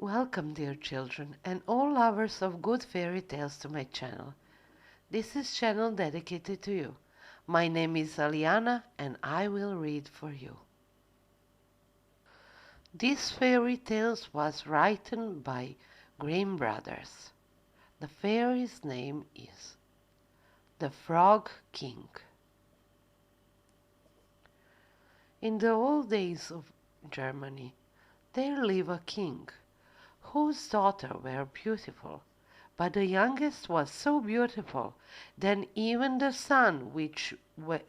Welcome, dear children, and all lovers of good fairy tales to my channel. This is channel dedicated to you. My name is Aliana and I will read for you. This fairy tale was written by Grimm brothers. The fairy's name is the Frog King. In the old days of Germany, there lived a king whose daughters were beautiful, but the youngest was so beautiful that even the sun, which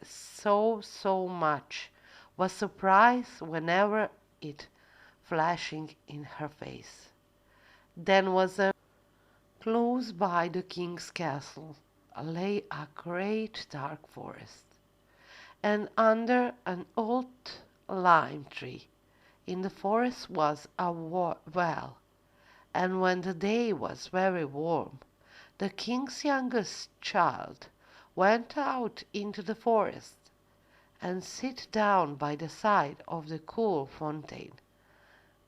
so much, was surprised whenever it flashing in her face. Then was a close by the king's castle lay a great dark forest, and under an old lime tree in the forest was a well. And when the day was very warm, the king's youngest child went out into the forest and sat down by the side of the cool fountain.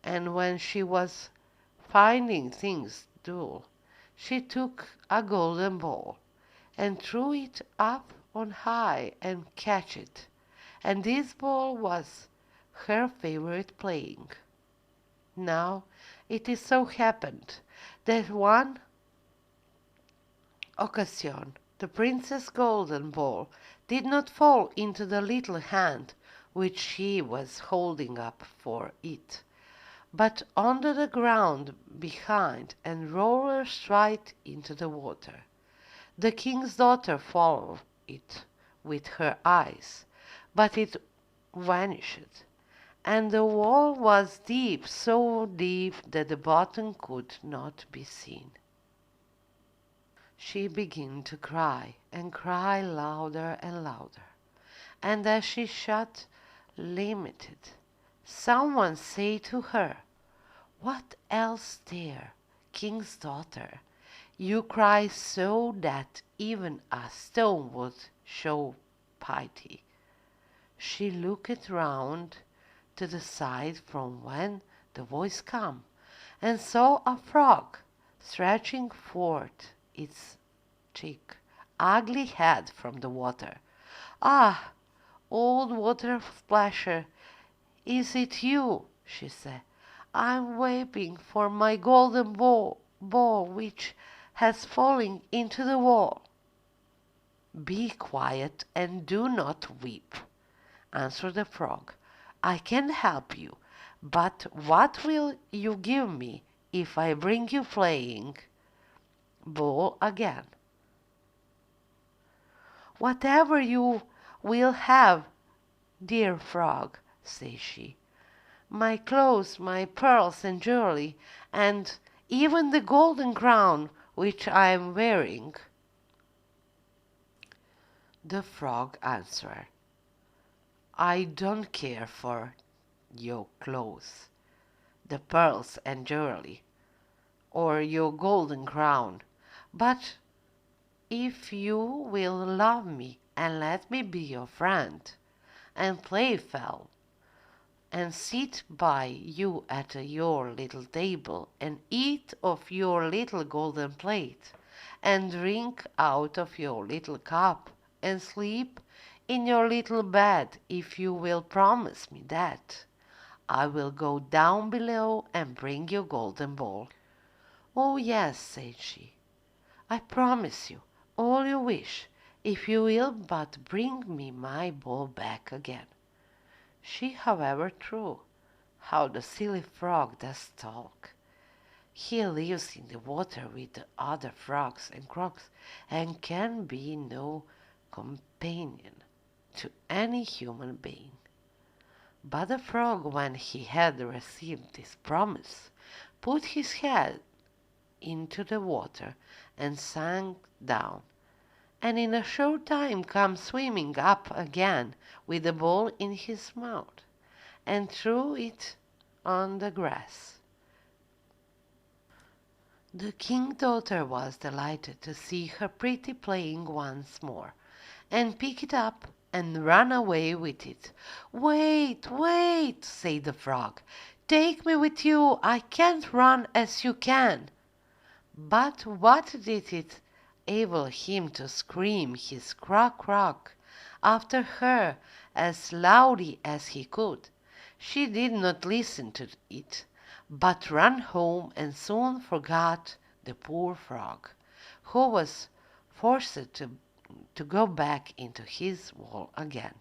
And when she was finding things dull, she took a golden ball and threw it up on high and catch it. And this ball was her favorite playing. Now it so happened that one occasion the princess' golden ball did not fall into the little hand which she was holding up for it, but onto the ground behind and rolled straight into the water. The king's daughter followed it with her eyes, but it vanished, and the well was deep, so deep that the bottom could not be seen. She began to cry, and cry louder and louder, and as she sat limited, someone said to her, "What else there, king's daughter? You cry so that even a stone would show pity." She looked round to the side from whence the voice came, and saw a frog stretching forth its thick, ugly head from the water. "Ah, old water splasher, is it you?" she said. "I'm weeping for my golden ball which has fallen into the well." "Be quiet and do not weep," answered the frog. "I can help you, but what will you give me if I bring you playing ball again?" "Whatever you will have, dear frog," said she. "My clothes, my pearls and jewelry, and even the golden crown which I am wearing." The frog answered, "I don't care for your clothes, the pearls and jewelry, or your golden crown, but if you will love me and let me be your friend, and play well, and sit by you at your little table, and eat of your little golden plate, and drink out of your little cup, and sleep in your little bed, if you will promise me that, I will go down below and bring you golden ball." "Oh yes," said she, "I promise you all you wish, if you will but bring me my ball back again." She, however, true. How the silly frog does talk! He lives in the water with the other frogs and croaks, and can be no companion to any human being. But the frog, when he had received this promise, put his head into the water and sank down, and in a short time came swimming up again with the ball in his mouth, and threw it on the grass. The king's daughter was delighted to see her pretty playing once more, and picked it up and ran away with it. "Wait, wait," said the frog. Take me with you, I can't run as you can." But what did it able him to scream his croak croak after her as loudly as he could? She did not listen to it, but ran home and soon forgot the poor frog, who was forced to go back into his wall again.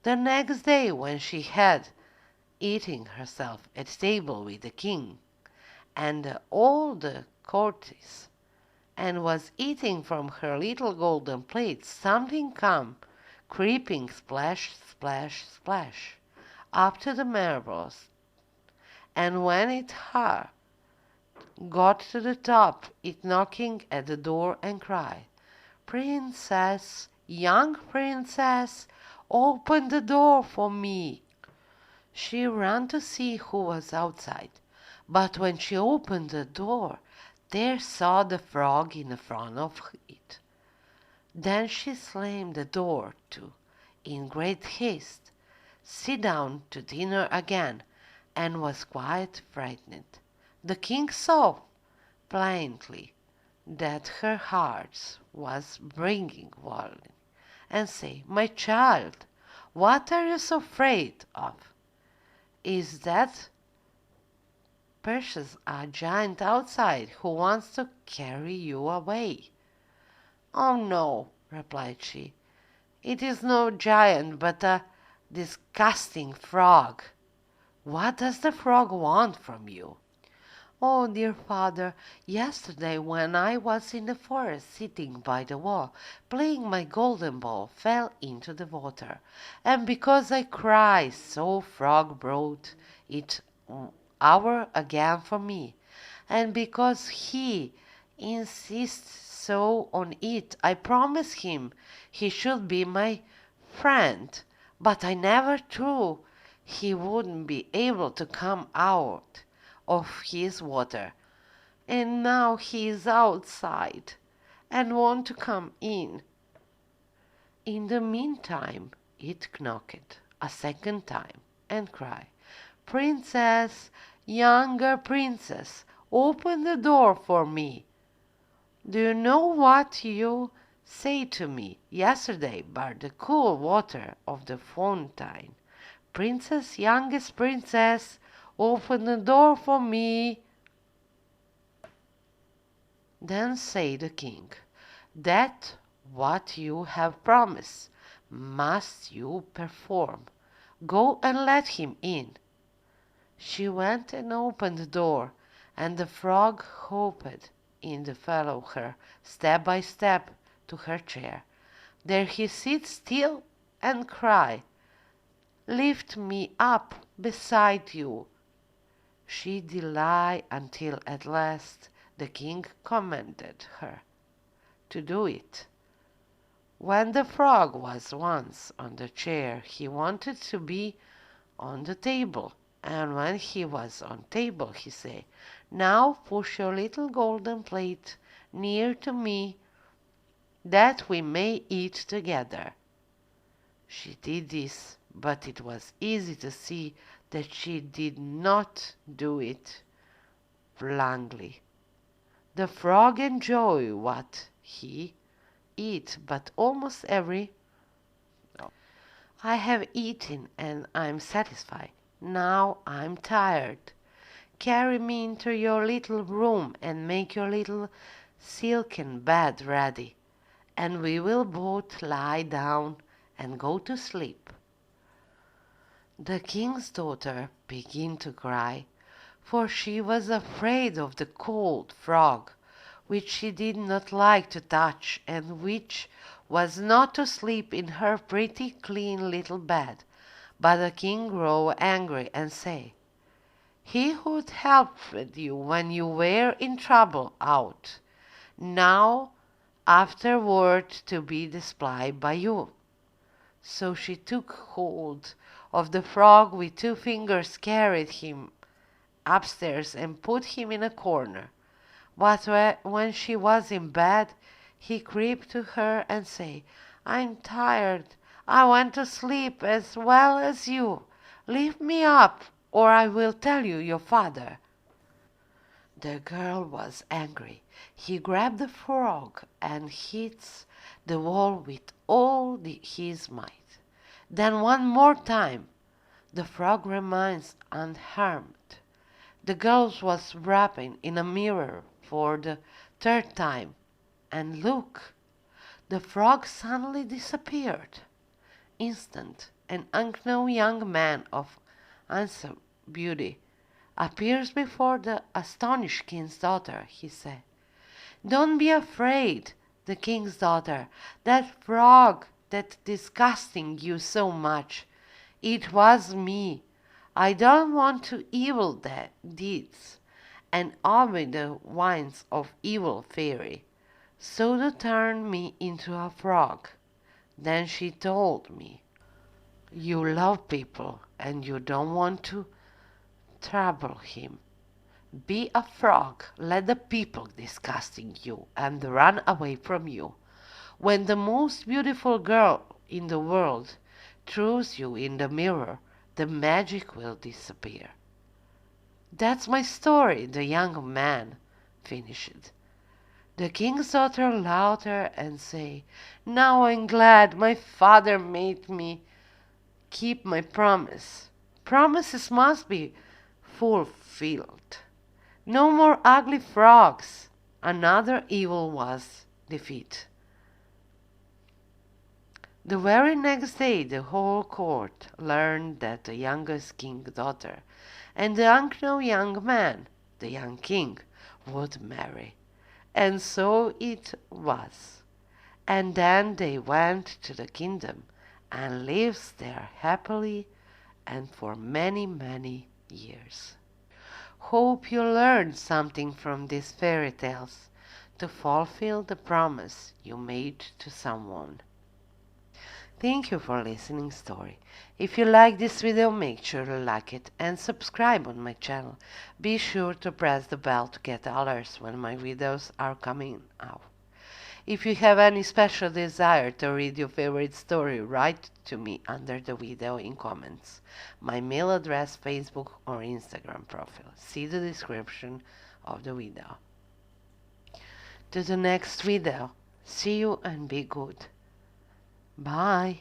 The next day, when she had eating herself at table with the king and all the courtiers, and was eating from her little golden plate, something come creeping splash, splash, splash up to the marbles, and when it got to the top, it knocking at the door and cried, "Princess, young princess, open the door for me." She ran to see who was outside, but when she opened the door, there saw the frog in front of it. Then she slammed the door to in great haste, sit down to dinner again, and was quite frightened. The king saw plainly that her heart was breaking wildly, and said, "My child, what are you so afraid of? Is that precious a giant outside who wants to carry you away?" "Oh no," replied she, "it is no giant but a disgusting frog." "What does the frog want from you?" "Oh, dear father, yesterday when I was in the forest sitting by the wall, playing my golden ball fell into the water, and because I cried so frog brought it out again for me, and because he insists so on it, I promised him he should be my friend, but I never thought he wouldn't be able to come out of his water, and now he is outside and wants to come in." In the meantime it knocked a second time and cried, "Princess, younger princess, open the door for me." "Do you know what you said to me yesterday by the cool water of the fountain? Princess, youngest princess, open the door for me." Then said the king, "That what you have promised must you perform. Go and let him in." She went and opened the door, and the frog hopped in to follow her step by step to her chair. There he sat still and cried, "Lift me up beside you." She did lie until at last the king commanded her to do it. When the frog was once on the chair, he wanted to be on the table, and when he was on table he said, "Now push your little golden plate near to me, that we may eat together." She did this, but it was easy to see that she did not do it willingly. The frog enjoyed what he ate, but almost every "I have eaten and I'm satisfied. Now I'm tired. Carry me into your little room and make your little silken bed ready, and we will both lie down and go to sleep." The king's daughter began to cry, for she was afraid of the cold frog, which she did not like to touch, and which was not to sleep in her pretty clean little bed. But the king grew angry and said, "He who helped you when you were in trouble out, now afterward to be despised by you." So she took hold of the frog with 2 fingers, carried him upstairs and put him in a corner. But when she was in bed, he crept to her and said, "I'm tired. I want to sleep as well as you. Lift me up." or I will tell you your father." The girl was angry. He grabbed the frog and hit the wall with all his might. Then one more time. The frog remains unharmed. The girl was rapping in a mirror for the third time, and look, the frog suddenly disappeared. Instant, an unknown young man of handsome beauty appears before the astonished king's daughter. He said, "Don't be afraid, the king's daughter. That frog that disgusting you so much, it was me. I don't want to evil deeds and obey the whims of evil fairy, so they turned me into a frog." Then she told me, "You love people and you don't want to trouble him. Be a frog, let the people disgusting you and run away from you. When the most beautiful girl in the world throws you in the mirror, the magic will disappear." "That's my story," the young man finished. The king's daughter louder and say, "Now I'm glad my father made me keep my promise. Promises must be fulfilled. No more ugly frogs." Another evil was defeated. The very next day the whole court learned that the youngest king's daughter and the unknown young man, the young king, would marry. And so it was. And then they went to the kingdom and lived there happily and for many, many years. Hope you learned something from these fairy tales to fulfill the promise you made to someone. Thank you for listening story. If you like this video, make sure to like it and subscribe on my channel. Be sure to press the bell to get alerts when my videos are coming out. If you have any special desire to read your favorite story, write to me under the video in comments. My mail address, Facebook or Instagram profile. See the description of the video. To the next video. See you and be good. Bye.